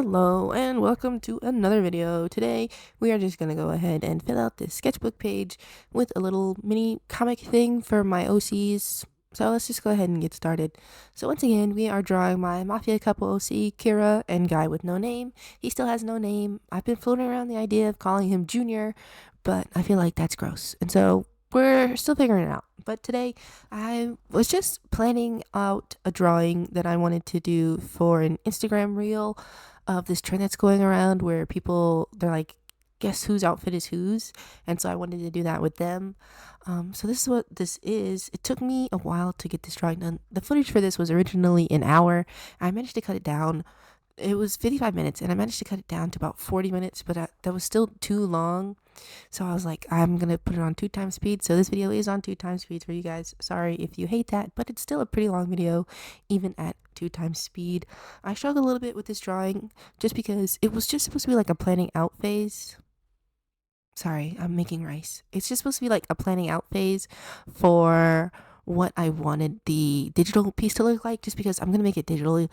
Hello and welcome to another video. Today we are just going to go ahead and fill out this sketchbook page with a little mini comic thing for my OCs. So let's just go ahead and get started. So once again, we are drawing my Mafia couple OC, Kira, and guy with no name. He still has no name. I've been floating around the idea of calling him Junior, but I feel like that's gross. And so we're still figuring it out. But today I was just planning out a drawing that I wanted to do for an Instagram reel of this trend that's going around where they're like, guess whose outfit is whose, and so I wanted to do that with them. So this is what this is. It took me a while to get this drawing done. The footage for this was originally an hour. I managed to cut it down. It was 55 minutes and I managed to cut it down to about 40 minutes, but that was still too long. So I was like, I'm gonna put it on 2x speed. So this video is on 2x speed for you guys. Sorry if you hate that, but it's still a pretty long video even at 2x speed. I struggled a little bit with this drawing just because it was just supposed to be like a planning out phase. Sorry, I'm making rice. It's just supposed to be like a planning out phase for what I wanted the digital piece to look like, just because I'm gonna make it digitally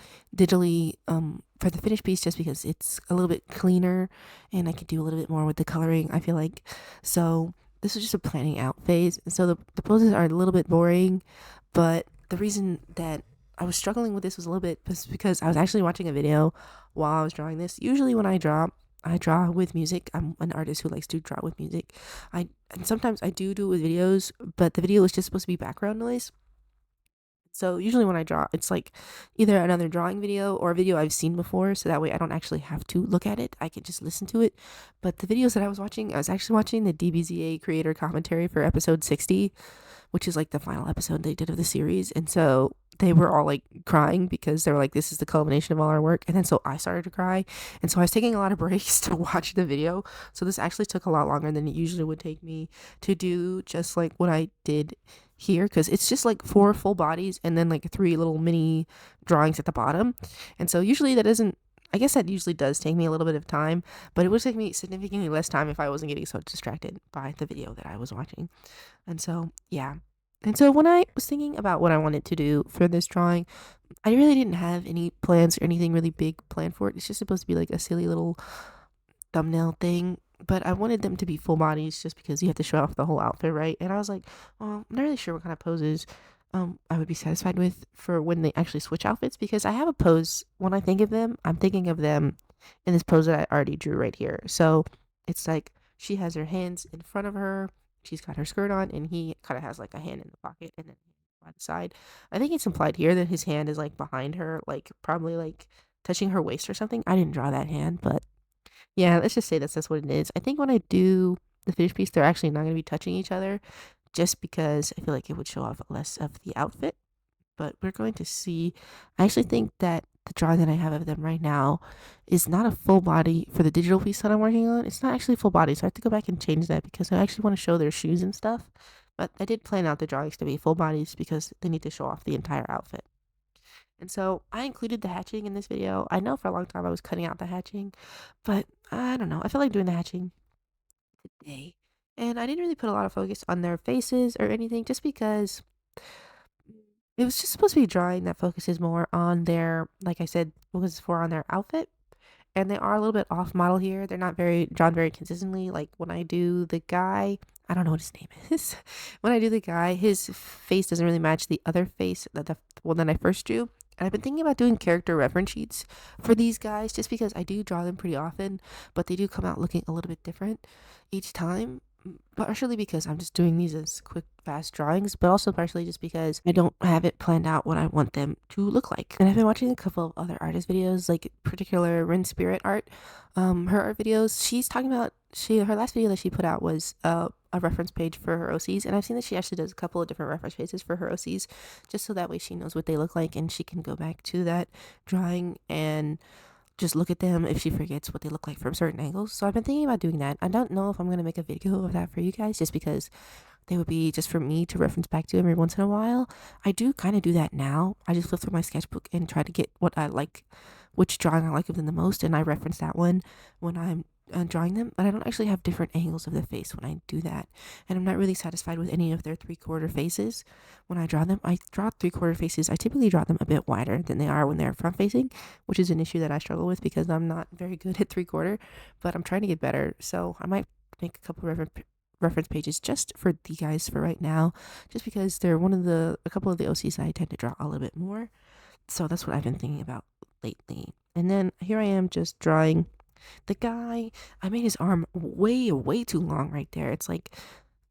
for the finished piece, just because it's a little bit cleaner and I could do a little bit more with the coloring, I feel like. So this is just a planning out phase. So the poses are a little bit boring, but the reason that I was struggling with this was a little bit because I was actually watching a video while I was drawing this. Usually when I draw with music. I'm an artist who likes to draw with music. And sometimes I do it with videos, but the video is just supposed to be background noise. So usually when I draw, it's like either another drawing video or a video I've seen before, so that way I don't actually have to look at it. I can just listen to it. But the videos that I was actually watching the DBZA creator commentary for episode 60, which is like the final episode they did of the series. And so they were all like crying because they were like, this is the culmination of all our work. And then so I started to cry. And so I was taking a lot of breaks to watch the video. So this actually took a lot longer than it usually would take me to do just like what I did here, because it's just like 4 full bodies and then like 3 little mini drawings at the bottom. And so usually I guess that usually does take me a little bit of time, but it would take me significantly less time if I wasn't getting so distracted by the video that I was watching. And so, yeah. And so when I was thinking about what I wanted to do for this drawing, I really didn't have any plans or anything really big planned for it. It's just supposed to be like a silly little thumbnail thing, but I wanted them to be full bodies just because you have to show off the whole outfit, right? And I was like, well, I'm not really sure what kind of poses I would be satisfied with for when they actually switch outfits, because I have a pose. When I think of them, I'm thinking of them in this pose that I already drew right here. So it's like she has her hands in front of her, she's got her skirt on, and he kind of has like a hand in the pocket and then by the side. I think it's implied here that his hand is like behind her, like probably like touching her waist or something. I didn't draw that hand, but yeah, let's just say that's what it is. I think when I do the finished piece, they're actually not going to be touching each other, just because I feel like it would show off less of the outfit. But we're going to see. I actually think that the drawing that I have of them right now is not a full body for the digital piece that I'm working on. It's not actually full body, so I have to go back and change that because I actually want to show their shoes and stuff. But I did plan out the drawings to be full bodies because they need to show off the entire outfit. And so I included the hatching in this video. I know for a long time I was cutting out the hatching, but I don't know. I feel like doing the hatching today. And I didn't really put a lot of focus on their faces or anything, just because it was just supposed to be a drawing that focuses more on their, like I said, focuses more on their outfit. And they are a little bit off model here. They're not very drawn very consistently. Like when I do the guy, I don't know what his name is. When I do the guy, his face doesn't really match the other face that the one that I first drew. And I've been thinking about doing character reference sheets for these guys, just because I do draw them pretty often, but they do come out looking a little bit different each time. Partially because I'm just doing these as quick, fast drawings, but also partially just because I don't have it planned out what I want them to look like. And I've been watching a couple of other artist videos, like particular Rin Spirit art. Her art videos, she's talking about, her last video that she put out was a reference page for her OCs, and I've seen that she actually does a couple of different reference pages for her OCs, just so that way she knows what they look like and she can go back to that drawing and just look at them if she forgets what they look like from certain angles. So I've been thinking about doing that. I don't know if I'm going to make a video of that for you guys, just because they would be just for me to reference back to every once in a while. I do kind of do that now. I just flip through my sketchbook and try to get what I like, which drawing I like of them the most, and I reference that one when I'm drawing them, but I don't actually have different angles of the face when I do that. And I'm not really satisfied with any of their 3/4 faces. When I draw them, I draw 3/4 faces. I typically draw them a bit wider than they are when they're front facing, which is an issue that I struggle with because I'm not very good at 3/4, but I'm trying to get better. So I might make a couple reference pages just for the guys for right now, just because they're a couple of the OCs I tend to draw a little bit more. So that's what I've been thinking about lately. And then here I am just drawing the guy. I made his arm way too long right there. It's like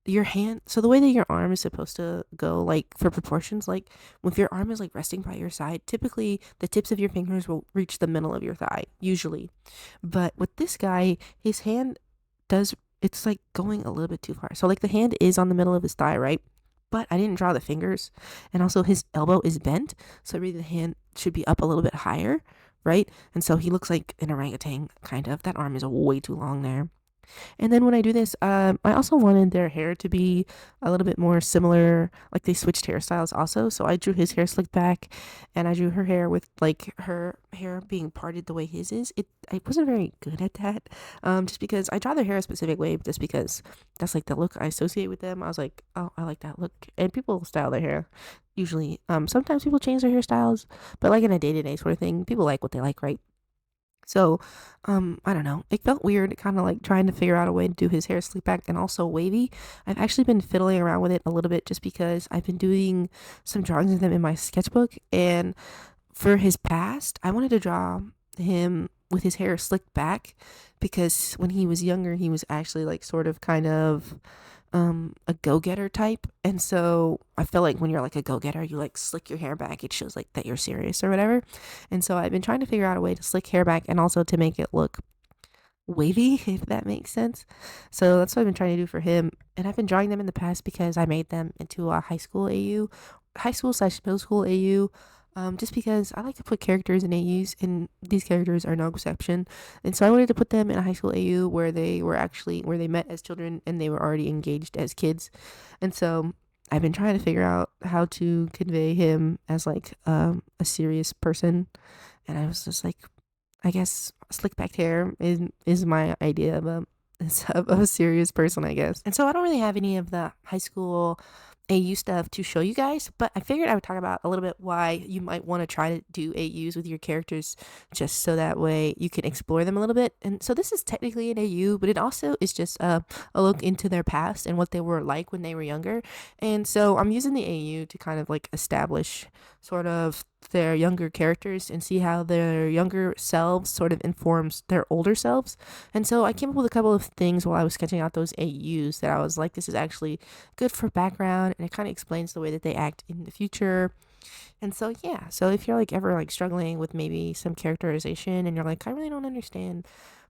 your hand, so the way that your arm is supposed to go, like for proportions, like if your arm is like resting by your side, typically the tips of your fingers will reach the middle of your thigh usually. But with this guy, his hand does, it's like going a little bit too far. So like the hand is on the middle of his thigh, right? But I didn't draw the fingers, and also his elbow is bent, so really the hand should be up a little bit higher, right? And so he looks like an orangutan, kind of. That arm is way too long there. And then when I do this, I also wanted their hair to be a little bit more similar. Like they switched hairstyles also. So I drew his hair slicked back, and I drew her hair with like her hair being parted the way his is. I wasn't very good at that, just because I draw their hair a specific way, just because that's like the look I associate with them. I was like, oh, I like that look, and people style their hair. Usually, sometimes people change their hairstyles, but like in a day to day sort of thing, people like what they like, right? So, I don't know. It felt weird, kind of like trying to figure out a way to do his hair slick back and also wavy. I've actually been fiddling around with it a little bit just because I've been doing some drawings of them in my sketchbook. And for his past, I wanted to draw him with his hair slicked back because when he was younger, he was actually like sort of kind of a go-getter type. And so I feel like when you're like a go-getter, you like slick your hair back. It shows like that you're serious or whatever. And so I've been trying to figure out a way to slick hair back and also to make it look wavy, if that makes sense. So that's what I've been trying to do for him. And I've been drawing them in the past because I made them into a high school slash middle school AU. Just because I like to put characters in AUs, and these characters are no exception. And so I wanted to put them in a high school AU where where they met as children and they were already engaged as kids. And so I've been trying to figure out how to convey him as like a serious person. And I was just like, I guess slick back hair is my idea of of a serious person, I guess. And so I don't really have any of the high school AU stuff to show you guys, but I figured I would talk about a little bit why you might want to try to do AUs with your characters just so that way you can explore them a little bit. And so this is technically an AU, but it also is just a look into their past and what they were like when they were younger. And so I'm using the AU to kind of like establish sort of their younger characters and see how their younger selves sort of informs their older selves. And so I came up with a couple of things while I was sketching out those AUs that I was like, this is actually good for background, and it kind of explains the way that they act in the future. And so yeah, so if you're like ever like struggling with maybe some characterization and you're like, I really don't understand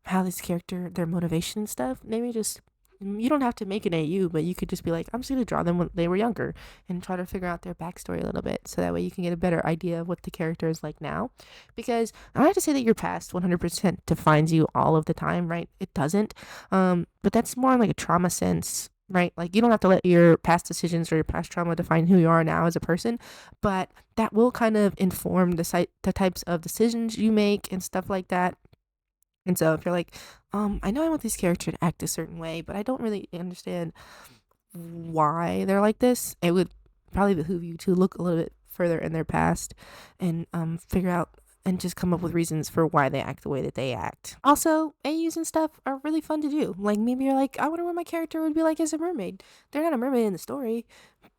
how this character, their motivation and stuff, maybe just, you don't have to make an AU, but you could just be like, I'm just gonna draw them when they were younger and try to figure out their backstory a little bit, so that way you can get a better idea of what the character is like now. Because I don't have to say that your past 100% defines you all of the time, right? It doesn't. But that's more in like a trauma sense, right? Like you don't have to let your past decisions or your past trauma define who you are now as a person, but that will kind of inform the types of decisions you make and stuff like that. And so if you're like, I know I want this character to act a certain way, but I don't really understand why they're like this, it would probably behoove you to look a little bit further in their past and figure out and just come up with reasons for why they act the way that they act. Also, AUs and stuff are really fun to do. Like maybe you're like, I wonder what my character would be like as a mermaid. They're not a mermaid in the story,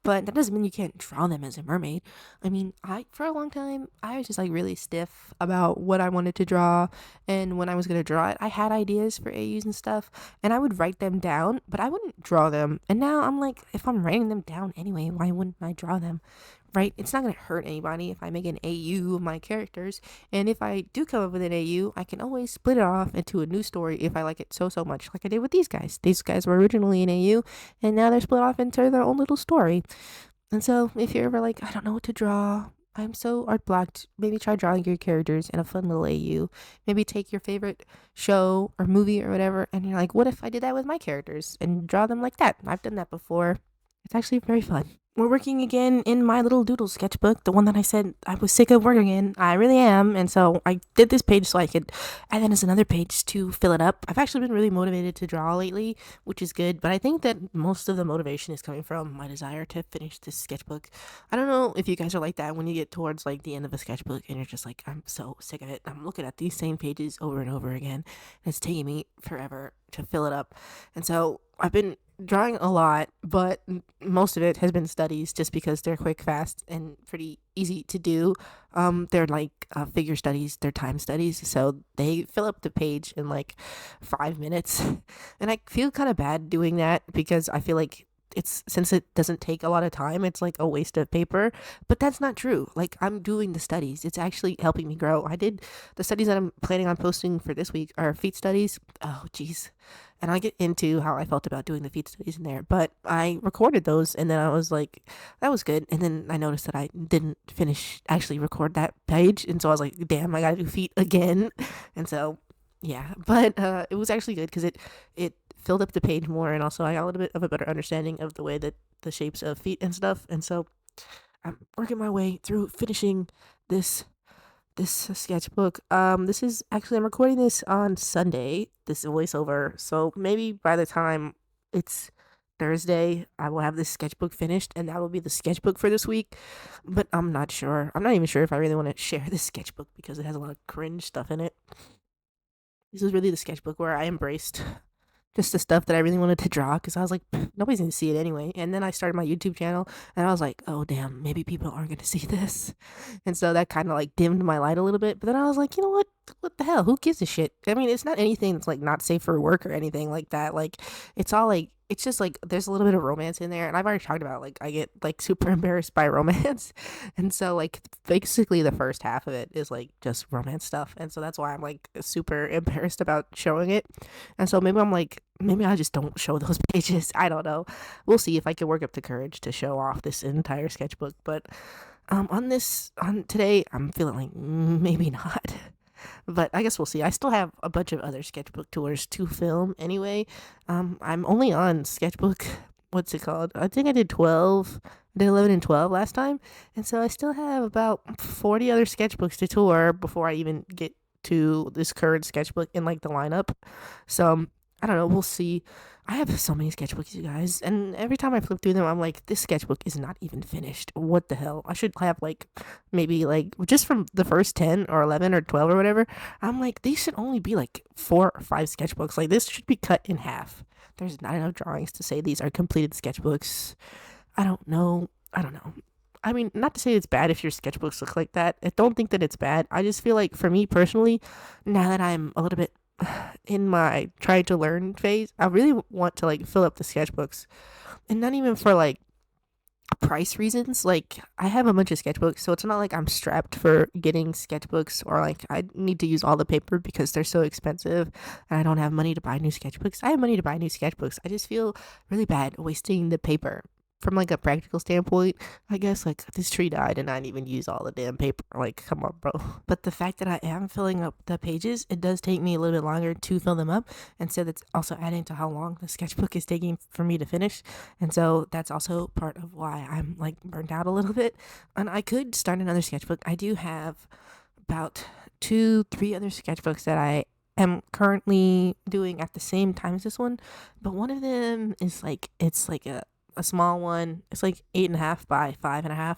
but that doesn't mean you can't draw them as a mermaid. I mean, I for a long time I was just like really stiff about what I wanted to draw, and when I was gonna draw it, I had ideas for AUs and stuff, and I would write them down, but I wouldn't draw them. And now I'm like, if I'm writing them down anyway, why wouldn't I draw them? Right? It's not gonna hurt anybody if I make an AU of my characters, and if I do come up with an AU, I can always split it off into a new story if I like it so much, like I did with these guys. These guys were originally an AU, and now they're split off into their own little story. And so if you're ever like, I don't know what to draw, I'm so art blocked, maybe try drawing your characters in a fun little AU. Maybe take your favorite show or movie or whatever, and you're like, what if I did that with my characters and draw them like that? I've done that before. It's actually very fun. we're working again in my little doodle sketchbook, the one that I said I was sick of working in. I really am. And so I did this page so I could add in as another page to fill it up. I've actually been really motivated to draw lately, which is good. But I think that most of the motivation is coming from my desire to finish this sketchbook. I don't know if you guys are like that when you get towards like the end of a sketchbook and you're just like, I'm so sick of it. I'm looking at these same pages over and over again. And it's taking me forever to fill it up. And so I've been drawing a lot, but most of it has been studies just because they're quick, fast, and pretty easy to do. They're like figure studies, they're time studies, so they fill up the page in like 5 minutes. And I feel kind of bad doing that because I feel like it's since it doesn't take a lot of time, it's like a waste of paper. But that's not true. Like, I'm doing the studies, it's actually helping me grow. I did the studies that I'm planning on posting for this week are feet studies. Oh, geez, and I get into how I felt about doing the feet studies in there. But I recorded those, and then I was like, that was good. And then I noticed that I didn't finish actually record that page, and so I was like, damn, I gotta do feet again. And so yeah, but it was actually good because it filled up the page more, and also I got a little bit of a better understanding of the way that the shapes of feet and stuff. And so I'm working my way through finishing this sketchbook. This is actually I'm recording this on Sunday. This voiceover, so maybe by the time it's Thursday, I will have this sketchbook finished, and that will be the sketchbook for this week. But I'm not sure. I'm not even sure if I really want to share this sketchbook because it has a lot of cringe stuff in it. This is really the sketchbook where I embraced just the stuff that I really wanted to draw because I was like, nobody's gonna see it anyway. And then I started my YouTube channel and I was like, oh damn, maybe people aren't gonna see this. And so that kind of like dimmed my light a little bit. But then I was like, you know what? What the hell? Who gives a shit? I mean, it's not anything that's like not safe for work or anything like that. Like, it's all like, it's just like there's a little bit of romance in there. And I've already talked about like I get like super embarrassed by romance. And so like basically the first half of it is like just romance stuff. And so that's why I'm like super embarrassed about showing it. And so maybe I'm like, maybe I just don't show those pages. I don't know. We'll see if I can work up the courage to show off this entire sketchbook. But on today, I'm feeling like maybe not. But I guess we'll see. I still have a bunch of other sketchbook tours to film anyway. I'm only on sketchbook. What's it called? I think I did 12. I did 11 and 12 last time. And so I still have about 40 other sketchbooks to tour before I even get to this current sketchbook in like the lineup. So I don't know. We'll see. I have so many sketchbooks, you guys, and every time I flip through them, I'm like, this sketchbook is not even finished. What the hell? I should have like maybe like just from the first 10 or 11 or 12 or whatever. I'm like, these should only be like 4 or 5 sketchbooks. Like, this should be cut in half. There's not enough drawings to say these are completed sketchbooks. I don't know. I don't know. I mean, not to say it's bad if your sketchbooks look like that. I don't think that it's bad. I just feel like for me personally, now that I'm a little bit in my trying to learn phase, I really want to like fill up the sketchbooks, and not even for like price reasons. Like, I have a bunch of sketchbooks, so it's not like I'm strapped for getting sketchbooks or like I need to use all the paper because they're so expensive and I don't have money to buy new sketchbooks. I have money to buy new sketchbooks. I just feel really bad wasting the paper. From like a practical standpoint, I guess like this tree died and I didn't even use all the damn paper. Like, come on, bro. But the fact that I am filling up the pages, it does take me a little bit longer to fill them up. And so that's also adding to how long the sketchbook is taking for me to finish. And so that's also part of why I'm like burnt out a little bit. And I could start another sketchbook. I do have about 2, 3 other sketchbooks that I am currently doing at the same time as this one. But one of them is like, it's like a small one. It's like 8.5 by 5.5,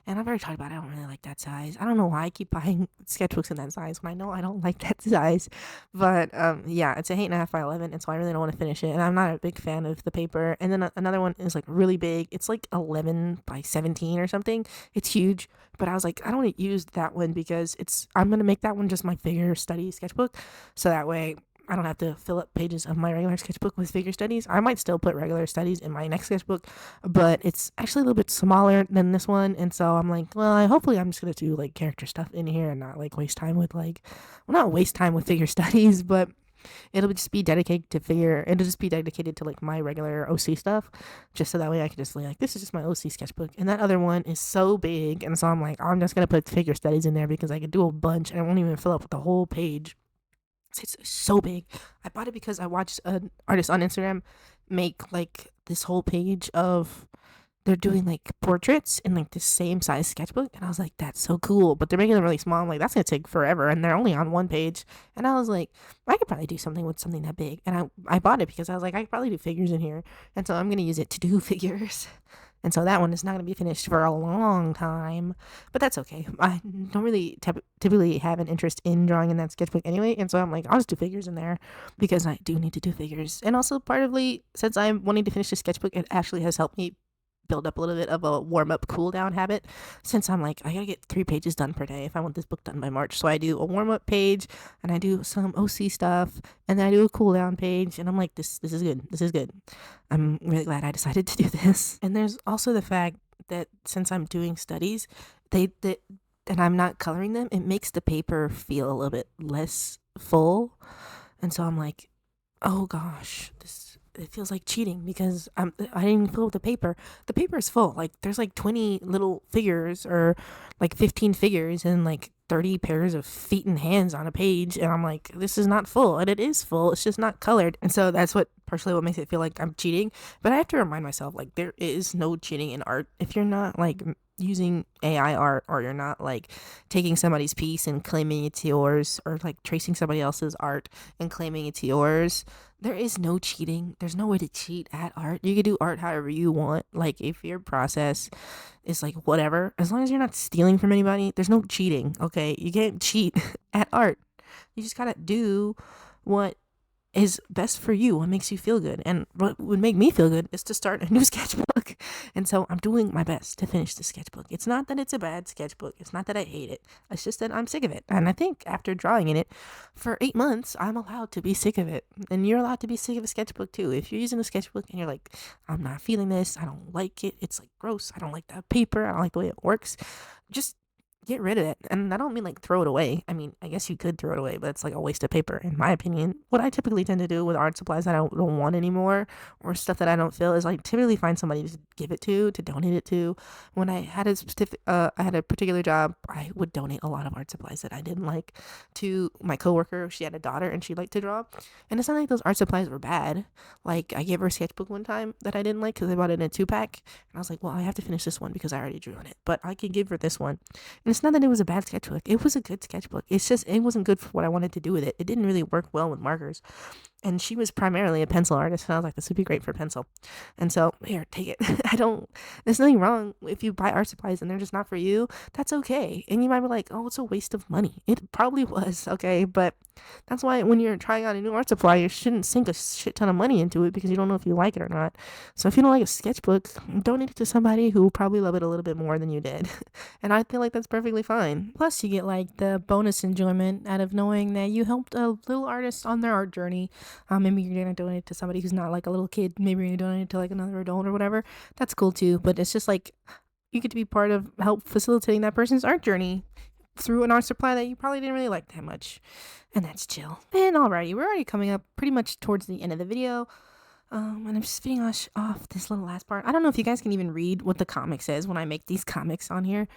and I've already talked about it. I don't really like that size. I don't know why I keep buying sketchbooks in that size when I know I don't like that size. But yeah, it's a 8.5 by 11, and so I really don't want to finish it. And I'm not a big fan of the paper. And then another one is like really big. It's like 11 by 17 or something. It's huge. But I was like, I don't want to use that one because I'm gonna make that one just my figure study sketchbook, so that way I don't have to fill up pages of my regular sketchbook with figure studies. I might still put regular studies in my next sketchbook, but it's actually a little bit smaller than this one. And so I'm like, well, hopefully I'm just going to do like character stuff in here and not like waste time with like, well, not waste time with figure studies, but it'll just be dedicated to figure. It'll just be dedicated to like my regular OC stuff, just so that way I can just be like, this is just my OC sketchbook. And that other one is so big. And so I'm like, I'm just going to put figure studies in there because I could do a bunch and I won't even fill up the whole page. It's so big. I bought it because I watched an artist on Instagram make like this whole page of they're doing like portraits in like the same size sketchbook, and I was like, that's so cool. But they're making them really small. I'm like, that's gonna take forever, and they're only on one page. And I was like, I could probably do something with something that big. And I bought it because I was like, I could probably do figures in here, and so I'm gonna use it to do figures. And so that one is not going to be finished for a long time, but that's okay. I don't really typically have an interest in drawing in that sketchbook anyway, and so I'm like, I'll just do figures in there because I do need to do figures. And also, partly, since I'm wanting to finish the sketchbook, it actually has helped me build up a little bit of a warm up cool down habit, since I'm like, I gotta get 3 pages done per day if I want this book done by March. So I do a warm up page, and I do some OC stuff, and then I do a cool down page, and I'm like, this is good. This is good. I'm really glad I decided to do this. And there's also the fact that since I'm doing studies, and I'm not coloring them, it makes the paper feel a little bit less full. And so I'm like, oh gosh, it feels like cheating because I didn't even fill up the paper. The paper is full. Like there's like 20 little figures or like 15 figures and like 30 pairs of feet and hands on a page, and I'm like, this is not full. And it is full, it's just not colored. And so that's partially what makes it feel like I'm cheating. But I have to remind myself, like, there is no cheating in art. If you're not like using AI art, or you're not like taking somebody's piece and claiming it's yours, or like tracing somebody else's art and claiming it's yours, there is no cheating. There's no way to cheat at art. You can do art however you want. Like if your process is like whatever, as long as you're not stealing from anybody, there's no cheating. Okay, you can't cheat at art. You just gotta do what is best for you, what makes you feel good. And what would make me feel good is to start a new sketchbook. And so I'm doing my best to finish the sketchbook. It's not that it's a bad sketchbook, it's not that I hate it, it's just that I'm sick of it. And I think after drawing in it for 8 months, I'm allowed to be sick of it. And you're allowed to be sick of a sketchbook too. If you're using a sketchbook and you're like, I'm not feeling this, I don't like it, it's like gross, I don't like that paper, I don't like the way it works, just get rid of it. And I don't mean like throw it away. I mean, I guess you could throw it away, but it's like a waste of paper, in my opinion. What I typically tend to do with art supplies that I don't want anymore, or stuff that I don't feel, is like typically find somebody to give it to donate it to. When I had I had a particular job, I would donate a lot of art supplies that I didn't like to my coworker. She had a daughter and she liked to draw, and it's not like those art supplies were bad. Like I gave her a sketchbook one time that I didn't like because I bought it in a 2-pack, and I was like, well, I have to finish this one because I already drew on it, but I can give her this one. And it's not that it was a bad sketchbook. It was a good sketchbook. It's just it wasn't good for what I wanted to do with it. It didn't really work well with markers. And she was primarily a pencil artist, and I was like, this would be great for pencil. And so, here, take it. There's nothing wrong if you buy art supplies and they're just not for you. That's okay. And you might be like, oh, it's a waste of money. It probably was, okay? But that's why when you're trying out a new art supply, you shouldn't sink a shit ton of money into it because you don't know if you like it or not. So if you don't like a sketchbook, donate it to somebody who will probably love it a little bit more than you did. And I feel like that's perfectly fine. Plus, you get like the bonus enjoyment out of knowing that you helped a little artist on their art journey. Maybe you're gonna donate it to somebody who's not like a little kid. Maybe you're gonna donate it to like another adult or whatever. That's cool too. But it's just like you get to be part of help facilitating that person's art journey through an art supply that you probably didn't really like that much. And that's chill. And alrighty, we're already coming up pretty much towards the end of the video. And I'm just finish off this little last part. I don't know if you guys can even read what the comic says when I make these comics on here.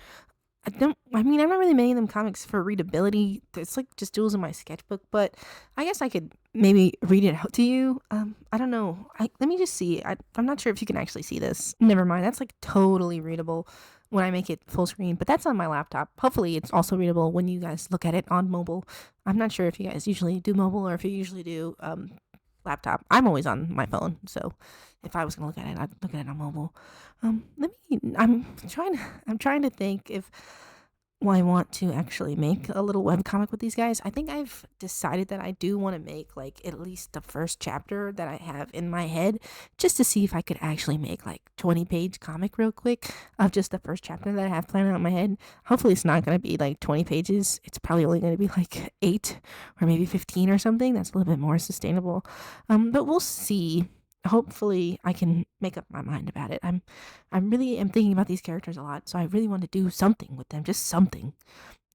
I'm not really making them comics for readability. It's like just doodles in my sketchbook, but I guess I could maybe read it out to you. I don't know. Let me just see. I'm not sure if you can actually see this. Never mind. That's like totally readable when I make it full screen, but that's on my laptop. Hopefully it's also readable when you guys look at it on mobile. I'm not sure if you guys usually do mobile or if you usually do, laptop. I'm always on my phone, so if I was gonna look at it, I'd look at it on mobile. I'm trying to think if I want to actually make a little webcomic with these guys. I think I've decided that I do want to make like at least the first chapter that I have in my head, just to see if I could actually make like 20-page comic real quick of just the first chapter that I have planned out in my head. Hopefully it's not going to be like 20 pages. It's probably only going to be like 8 or maybe 15 or something. That's a little bit more sustainable. But we'll see. Hopefully I can make up my mind about it. I'm really am thinking about these characters a lot, so I really want to do something with them, just something.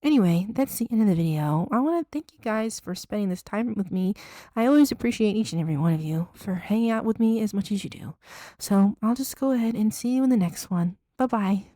Anyway, that's the end of the video. I want to thank you guys for spending this time with me. I always appreciate each and every one of you for hanging out with me as much as you do. So I'll just go ahead and see you in the next one. Bye bye.